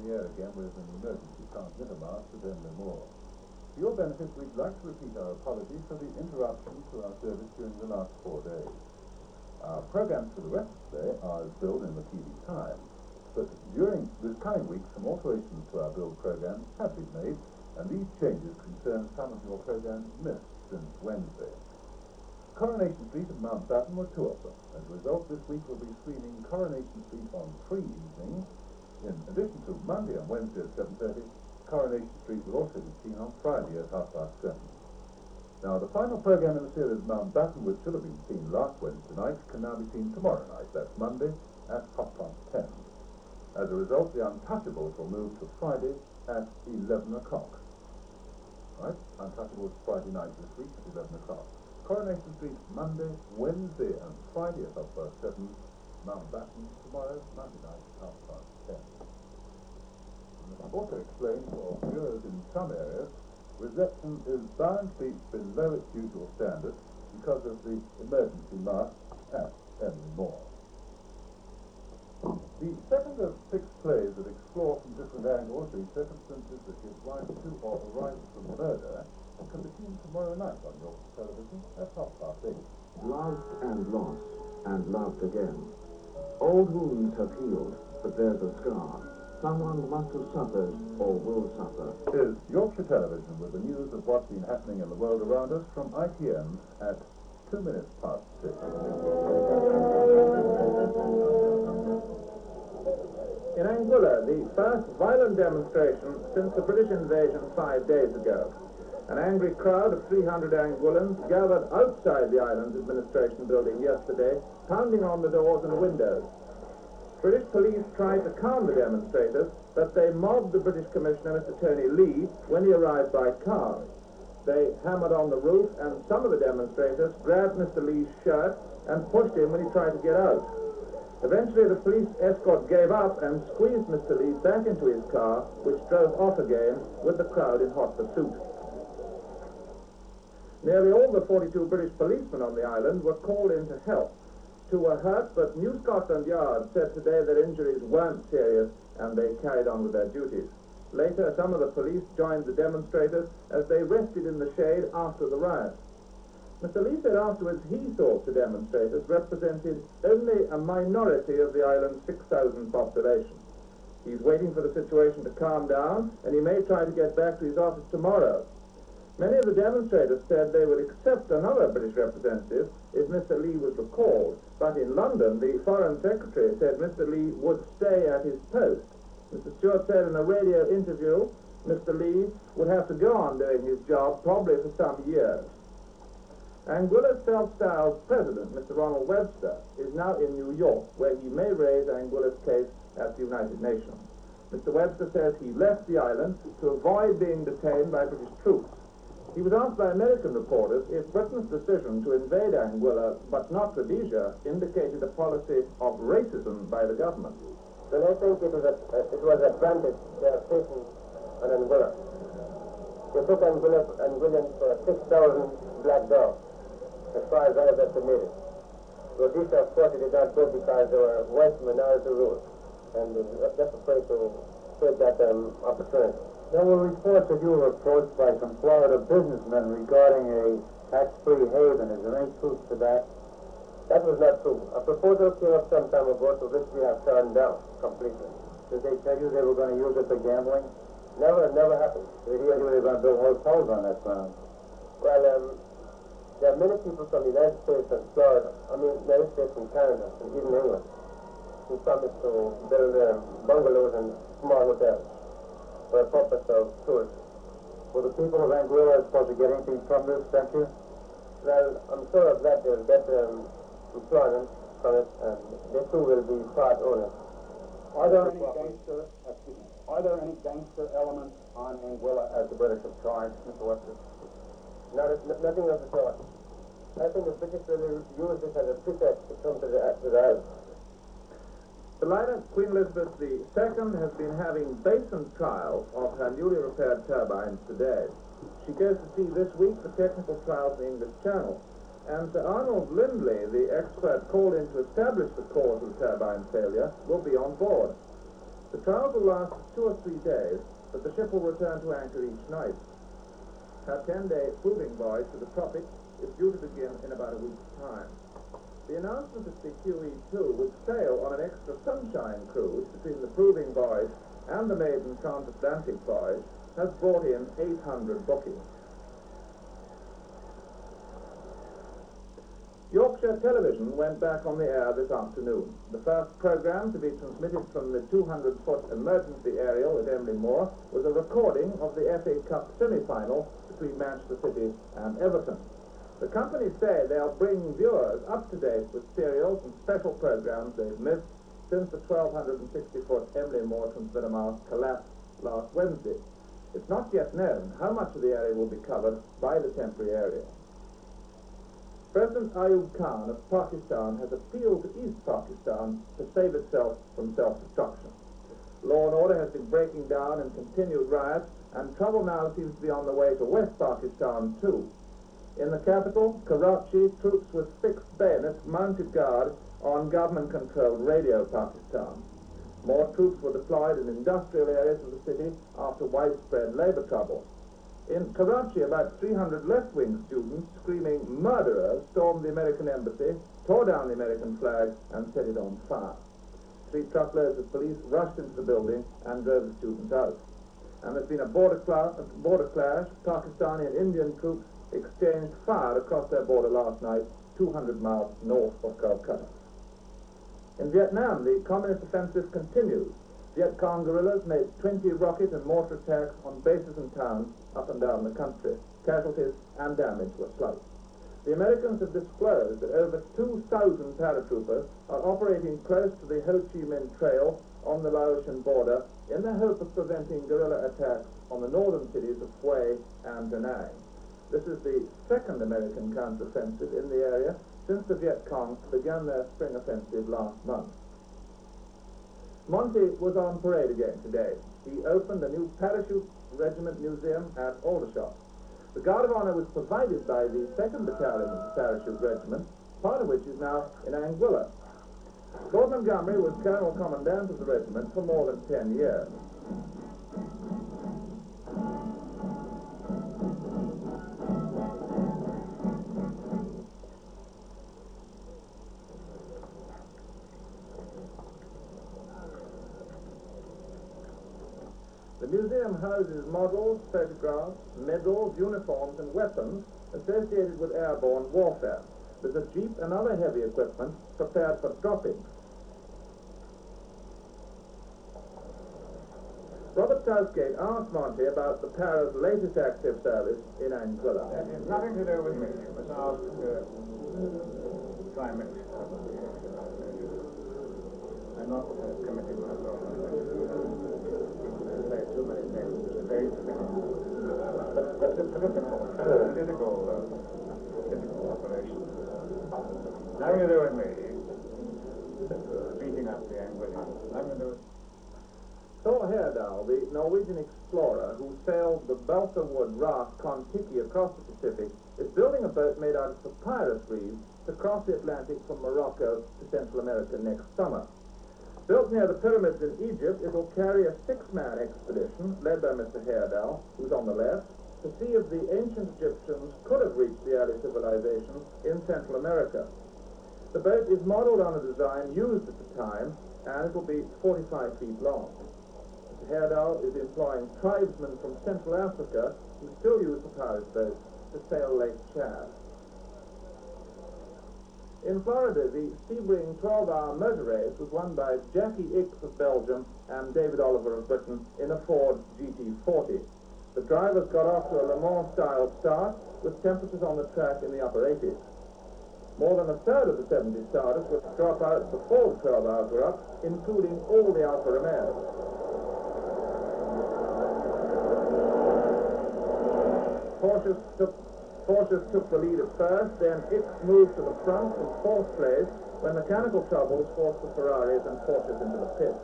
the air again with an emergency transmitter mast at Emley Moor. For your benefit, we'd like to repeat our apology for the interruption to our service during the last 4 days. Our programs for the rest of the day are as billed in the TV time, but during this coming week some alterations to our billed programs have been made, and these changes concern some of your programs missed since Wednesday. Coronation Street and Mountbatten were 2 of them. As a result, this week we'll be screening Coronation Street on 3 evenings. In addition to Monday and Wednesday at 7:30, Coronation Street will also be seen on Friday at 7:30. Now, the final program in the series, Mountbatten, which should have been seen last Wednesday night, can now be seen tomorrow night. That's Monday at 10:30. As a result, The Untouchables will move to Friday at 11 o'clock. Right? Untouchables Friday night this week at 11 o'clock. Coronation Street Monday, Wednesday and Friday at 7:30. Mountbatten tomorrow, Monday night at 10:30. I've also explained for viewers in some areas, reception is bound to be below its usual standard because of the emergency mast at Emley Moor. The second of 6 plays that explore from different angles the circumstances that give rise to or arise from murder can be seen tomorrow night on your television at 8:30. Loved and lost, and loved again. Old wounds have healed, but there's a scar. Someone must have suffered, or will suffer. Is Yorkshire Television with the news of what's been happening in the world around us from ITN at 6:02. In Anguilla, the first violent demonstration since the British invasion 5 days ago. An angry crowd of 300 Anguillans gathered outside the island's administration building yesterday, pounding on the doors and windows. British police tried to calm the demonstrators, but they mobbed the British Commissioner, Mr. Tony Lee, when he arrived by car. They hammered on the roof, and some of the demonstrators grabbed Mr. Lee's shirt and pushed him when he tried to get out. Eventually, the police escort gave up and squeezed Mr. Lee back into his car, which drove off again with the crowd in hot pursuit. Nearly all the 42 British policemen on the island were called in to help. 2 were hurt, but New Scotland Yard said today their injuries weren't serious and they carried on with their duties. Later, some of the police joined the demonstrators as they rested in the shade after the riot. Mr. Lee said afterwards he thought the demonstrators represented only a minority of the island's 6,000 population. He's waiting for the situation to calm down, and he may try to get back to his office tomorrow. Many of the demonstrators said they would accept another British representative if Mr. Lee was recalled, but in London, the Foreign Secretary said Mr. Lee would stay at his post. Mr. Stewart said in a radio interview Mr. Lee would have to go on doing his job probably for some years. Anguilla's self-styled president, Mr. Ronald Webster, is now in New York, where he may raise Anguilla's case at the United Nations. Mr. Webster says he left the island to avoid being detained by British troops. He was asked by American reporters if Britain's decision to invade Anguilla, but not Rhodesia, indicated a policy of racism by the government. Well, I think it was a branded station on Anguilla. They took Anguillans for 6,000 black dogs, as far as I have estimated. Rhodesia, of course, did not go because there were white minority rule, and they were just afraid to take that opportunity. There were reports that you were approached by some Florida businessmen regarding a tax-free haven. Is there any truth to that? That was not true. A proposal came up some time ago to which we have turned down completely. Did they tell you they were going to use it for gambling? Never happened. They told you they were going to build hotels on that ground. Well, there are many people from the United States and Florida, United States and Canada, and even England, who promised to build bungalows and small hotels for the purpose of tourism. Were the people of Anguilla supposed to get anything from this venture? Well, I'm sure of that they'll get employment from it, and they too will be part owners. Are there any gangster elements on Anguilla as the British have tried, Mr. Webster? Nothing of the sort. I think the British will use this as a pretext to come to the island. The liner Queen Elizabeth II has been having basin trials of her newly repaired turbines today. She goes to see this week the technical trials in the English Channel. And Sir Arnold Lindley, the expert called in to establish the cause of the turbine failure, will be on board. The trials will last 2 or 3 days, but the ship will return to anchor each night. Her 10-day proving voyage to the tropics is due to begin in about a week's time. The announcement that the QE2 would sail on an extra sunshine cruise between the proving voyage and the maiden transatlantic voyage has brought in 800 bookings. Yorkshire Television went back on the air this afternoon. The first programme to be transmitted from the 200-foot emergency aerial at Emley Moor was a recording of the FA Cup semi-final between Manchester City and Everton. The company say they'll bring viewers up to date with serials and special programmes they've missed since the 1,260-foot Emley Moor transmitter mast collapsed last Wednesday. It's not yet known how much of the area will be covered by the temporary area. President Ayub Khan of Pakistan has appealed to East Pakistan to save itself from self-destruction. Law and order has been breaking down in continued riots, and trouble now seems to be on the way to West Pakistan too. In the capital, Karachi, troops with fixed bayonets mounted guard on government-controlled Radio Pakistan. More troops were deployed in industrial areas of the city after widespread labor trouble. In Karachi, about 300 left-wing students screaming "murderers" stormed the American embassy, tore down the American flag, and set it on fire. 3 truckloads of police rushed into the building and drove the students out. And there's been a border clash. Pakistani and Indian troops exchanged fire across their border last night, 200 miles north of Calcutta. In Vietnam, the communist offensive continues. Viet Cong guerrillas made 20 rocket and mortar attacks on bases and towns up and down the country. Casualties and damage were slight. The Americans have disclosed that over 2,000 paratroopers are operating close to the Ho Chi Minh Trail on the Laotian border in the hope of preventing guerrilla attacks on the northern cities of Hue and Da Nang. This is the second American counteroffensive in the area since the Viet Cong began their spring offensive last month. Monty was on parade again today. He opened a new parachute regiment museum at Aldershot. The Guard of Honor was provided by the 2nd Battalion of the Parachute Regiment, part of which is now in Anguilla. Lord Montgomery was Colonel Commandant of the regiment for more than 10 years. The museum houses models, photographs, medals, uniforms, and weapons associated with airborne warfare. There's a jeep and other heavy equipment prepared for dropping. Robert Southgate asked Monty about the Para's latest active service in Anguilla. That has nothing to do with me. It was asked Prime Minister. I'm not committing myself to say too many things. It's very difficult. But it's political operation. Nothing to do with me. Beating up the Anguillians. Nothing to do with Thor Heyerdahl, the Norwegian explorer who sailed the balsa wood raft Kon-Tiki across the Pacific, is building a boat made out of papyrus reeds to cross the Atlantic from Morocco to Central America next summer. Built near the pyramids in Egypt, it will carry a 6-man expedition led by Mr. Heyerdahl, who's on the left, to see if the ancient Egyptians could have reached the early civilizations in Central America. The boat is modeled on a design used at the time, and it will be 45 feet long. Mr. Heyerdahl is employing tribesmen from Central Africa who still use papyrus boats to sail Lake Chad. In Florida, the Sebring 12-hour motor race was won by Jackie Ickx of Belgium and David Oliver of Britain in a Ford GT40. The drivers got off to a Le Mans-style start with temperatures on the track in the upper 80s. More than a third of the 70 starters would drop out before the 12 hours were up, including all the Alfa Romeos. Porsche took the lead at first, then Ickx moved to the front in 4th place when mechanical troubles forced the Ferraris and Porsches into the pit.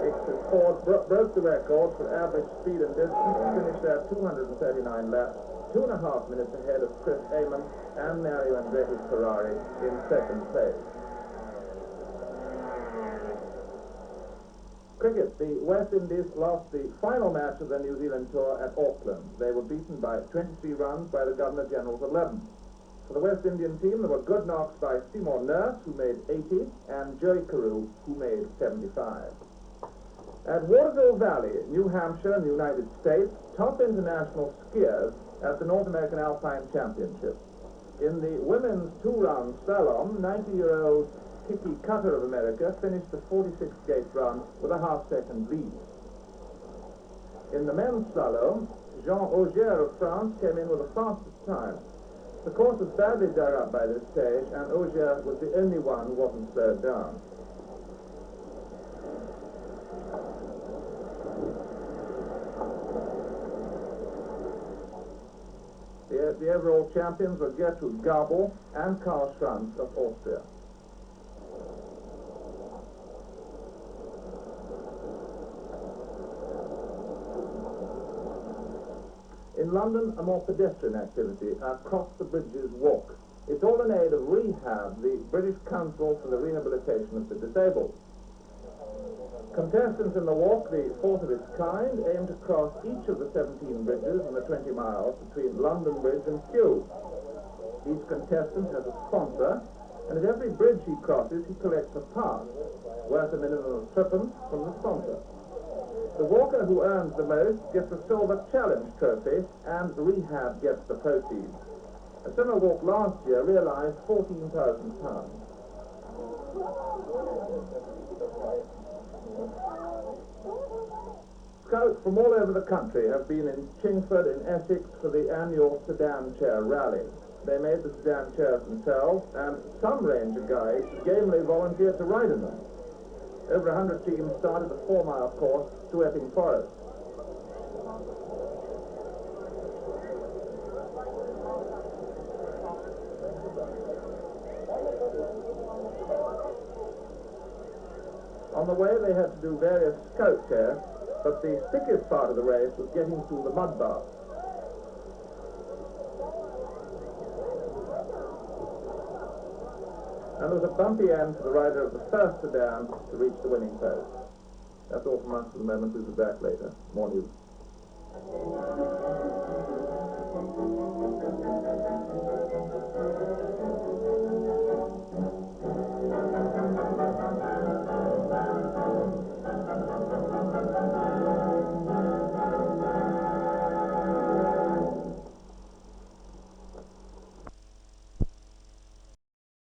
Ickx's Ford broke the record for average speed and distance and finished at 239 laps 2.5 minutes ahead of Chris Amon and Mario Andretti Ferrari in second place. Cricket. The West Indies lost the final match of their New Zealand tour at Auckland. They were beaten by 23 runs by the Governor-General's 11. For the West Indian team, there were good knocks by Seymour Nurse, who made 80, and Joey Carew, who made 75. At Waterville Valley, New Hampshire, in the United States, top international skiers at the North American Alpine Championship. In the women's two-round slalom, 90-year-old Kiki Cutter of America finished the 46-gate run with a half-second lead. In the men's slalom, Jean Auger of France came in with the fastest time. The course was badly dug up by this stage, and Auger was the only one who wasn't slowed down. The overall champions were Gertrude Gabel and Karl Schranz of Austria. In London, a more pedestrian activity, Cross the Bridges Walk. It's all in aid of Rehab, the British Council for the Rehabilitation of the Disabled. Contestants in the walk, the fourth of its kind, aim to cross each of the 17 bridges in the 20 miles between London Bridge and Kew. Each contestant has a sponsor, and at every bridge he crosses, he collects a pass, worth a minimum of £3 from the sponsor. The walker who earns the most gets a silver challenge trophy, and Rehab gets the proceeds. A similar walk last year realized £14,000. Scouts from all over the country have been in Chingford in Essex for the annual sedan chair rally. They made the sedan chairs themselves, and some ranger guides gamely volunteered to ride in them. Over 100 teams started a 4-mile course to Epping Forest. On the way, they had to do various scout tests, but the thickest part of the race was getting through the mud bath. And there was a bumpy end for the rider of the first sedan to reach the winning post. That's all from us for the moment. We'll be back later. More news.